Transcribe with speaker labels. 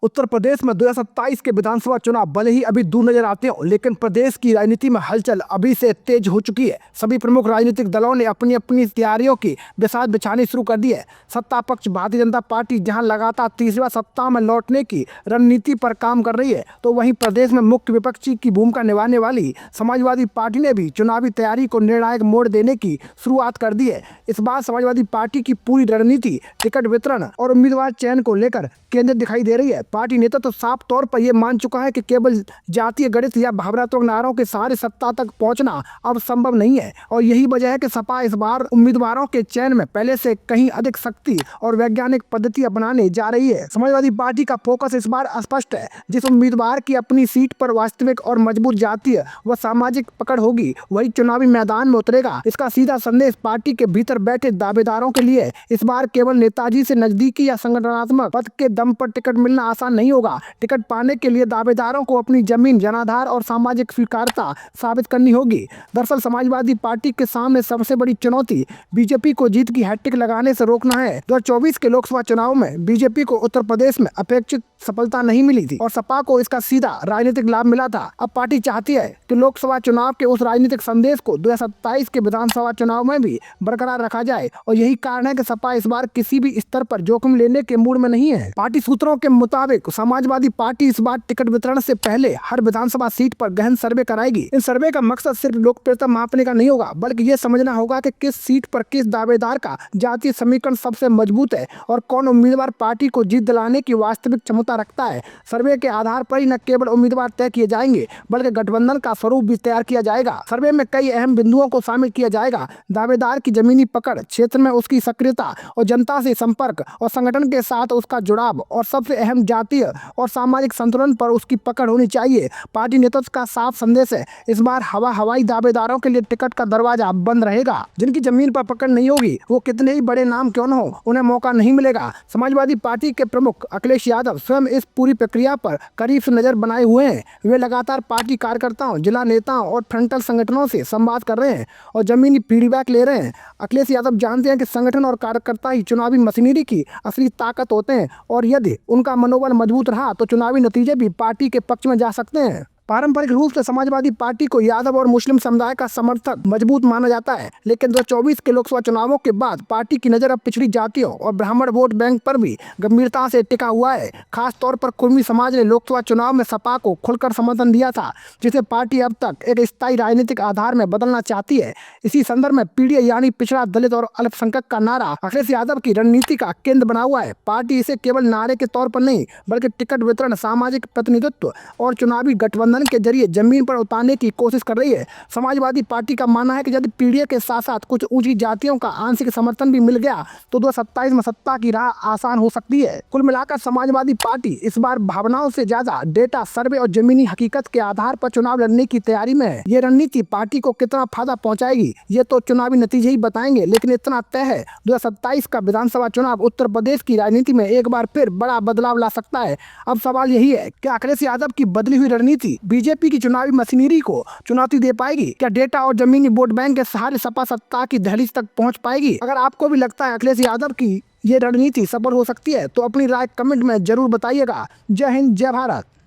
Speaker 1: उत्तर प्रदेश में 2027 के विधानसभा चुनाव भले ही अभी दूर नजर आते हो, लेकिन प्रदेश की राजनीति में हलचल अभी से तेज हो चुकी है। सभी प्रमुख राजनीतिक दलों ने अपनी अपनी तैयारियों की बिसात बिछानी शुरू कर दी है। सत्ता पक्ष भारतीय जनता पार्टी जहां लगातार तीसरी बार सत्ता में लौटने की रणनीति पर काम कर रही है, तो वहीं प्रदेश में मुख्य विपक्षी की भूमिका निभाने वाली समाजवादी पार्टी ने भी चुनावी तैयारी को निर्णायक मोड़ देने की शुरुआत कर दी है। इस बार समाजवादी पार्टी की पूरी रणनीति टिकट वितरण और उम्मीदवार चयन को लेकर केंद्रित दिखाई दे रही है। पार्टी नेता तो साफ तौर पर यह मान चुका है कि केवल जातीय गणित या भावनात्मक नारों के सहारे सत्ता तक पहुंचना अब संभव नहीं है, और यही वजह है कि सपा इस बार उम्मीदवारों के चयन में पहले से कहीं अधिक सख्ती और वैज्ञानिक पद्धति अपनाने जा रही है। समाजवादी पार्टी का फोकस इस बार स्पष्ट है। जिस उम्मीदवार की अपनी सीट पर वास्तविक और मजबूत जातीय व सामाजिक पकड़ होगी, वही चुनावी मैदान में उतरेगा। इसका सीधा संदेश पार्टी के भीतर बैठे दावेदारों के लिए इस बार केवल नेताजी से नजदीकी या संगठनात्मक पद के दम पर टिकट मिलना आसान नहीं होगा। टिकट पाने के लिए दावेदारों को अपनी जमीन, जनाधार और सामाजिक स्वीकार्यता साबित करनी होगी। दरअसल समाजवादी पार्टी के सामने सबसे बड़ी चुनौती बीजेपी को जीत की हैट्रिक लगाने से रोकना है। 2024 के लोकसभा चुनाव में बीजेपी को उत्तर प्रदेश में अपेक्षित सफलता नहीं मिली थी और सपा को इसका सीधा राजनीतिक लाभ मिला था। अब पार्टी चाहती है कि लोकसभा चुनाव के उस राजनीतिक संदेश को 2027 के विधानसभा चुनाव में भी बरकरार रखा जाए, और यही कारण है कि सपा इस बार किसी भी स्तर पर जोखिम लेने के मूड में नहीं है। पार्टी सूत्रों के मुताबिक समाजवादी पार्टी इस बार टिकट वितरण से पहले हर विधानसभा सीट पर गहन सर्वे कराएगी। इन सर्वे का मकसद सिर्फ लोकप्रियता मापने का नहीं होगा, बल्कि ये समझना होगा कि किस सीट पर किस दावेदार का जातीय समीकरण सबसे मजबूत है और कौन उम्मीदवार पार्टी को जीत दिलाने की वास्तविक क्षमता रखता है। सर्वे के आधार पर ही न केवल उम्मीदवार तय किए जाएंगे, बल्कि गठबंधन का स्वरूप भी तैयार किया जाएगा। सर्वे में कई अहम बिंदुओं को शामिल किया जाएगा। दावेदार की जमीनी पकड़, क्षेत्र में उसकी सक्रियता और जनता से संपर्क और संगठन के साथ उसका जुड़ाव, और सबसे अहम जातीय और सामाजिक संतुलन पर उसकी पकड़ होनी चाहिए। पार्टी नेतृत्व का साफ संदेश है, इस बार हवाई दावेदारों के लिए टिकट का दरवाजा बंद रहेगा। जिनकी जमीन पर पकड़ नहीं होगी, वो कितने ही बड़े नाम क्यों न हो, उन्हें मौका नहीं मिलेगा। समाजवादी पार्टी के प्रमुख अखिलेश यादव स्वयं इस पूरी प्रक्रिया पर करीब से नजर बनाए हुए हैं। वे लगातार पार्टी कार्यकर्ताओं, जिला नेताओं और फ्रंटल संगठनों से संवाद कर रहे हैं और जमीनी फीडबैक ले रहे हैं। अखिलेश यादव जानते हैं कि संगठन और कार्यकर्ता ही चुनावी मशीनरी की असली ताकत होते हैं, और यदि उनका मनोबल मजबूत रहा तो चुनावी नतीजे भी पार्टी के पक्ष में जा सकते हैं। पारंपरिक रूप से समाजवादी पार्टी को यादव और मुस्लिम समुदाय का समर्थक मजबूत माना जाता है, लेकिन 2024 के लोकसभा चुनावों के बाद पार्टी की नज़र अब पिछड़ी जातियों और ब्राह्मण वोट बैंक पर भी गंभीरता से टिका हुआ है। खास तौर पर कुर्मी समाज ने लोकसभा चुनाव में सपा को खुलकर समर्थन दिया था, जिसे पार्टी अब तक एक स्थायी राजनीतिक आधार में बदलना चाहती है। इसी संदर्भ में पीडीए यानी पिछड़ा, दलित और अल्पसंख्यक का नारा अखिलेश यादव की रणनीति का केंद्र बना हुआ है। पार्टी इसे केवल नारे के तौर पर नहीं, बल्कि टिकट वितरण, सामाजिक प्रतिनिधित्व और चुनावी गठबंधन के जरिए जमीन पर उतारने की कोशिश कर रही है। समाजवादी पार्टी का मानना है कि यदि पीडीए के साथ साथ कुछ ऊंची जातियों का आंशिक समर्थन भी मिल गया तो 2027 में सत्ता की राह आसान हो सकती है। कुल मिलाकर समाजवादी पार्टी इस बार भावनाओं से ज्यादा डेटा, सर्वे और जमीनी हकीकत के आधार पर चुनाव लड़ने की तैयारी में है। ये रणनीति पार्टी को कितना फायदा पहुंचाएगी, ये तो चुनावी नतीजे ही बताएंगे, लेकिन इतना तय है 2027 का विधानसभा चुनाव उत्तर प्रदेश की राजनीति में एक बार फिर बड़ा बदलाव ला सकता है। अब सवाल यही है कि अखिलेश यादव की बदली हुई रणनीति बीजेपी की चुनावी मशीनरी को चुनौती दे पाएगी? क्या डेटा और जमीनी वोट बैंक के सहारे सपा सत्ता की दहलीज तक पहुंच पाएगी? अगर आपको भी लगता है अखिलेश यादव की ये रणनीति सफल हो सकती है, तो अपनी राय कमेंट में जरूर बताइएगा। जय हिंद, जय भारत।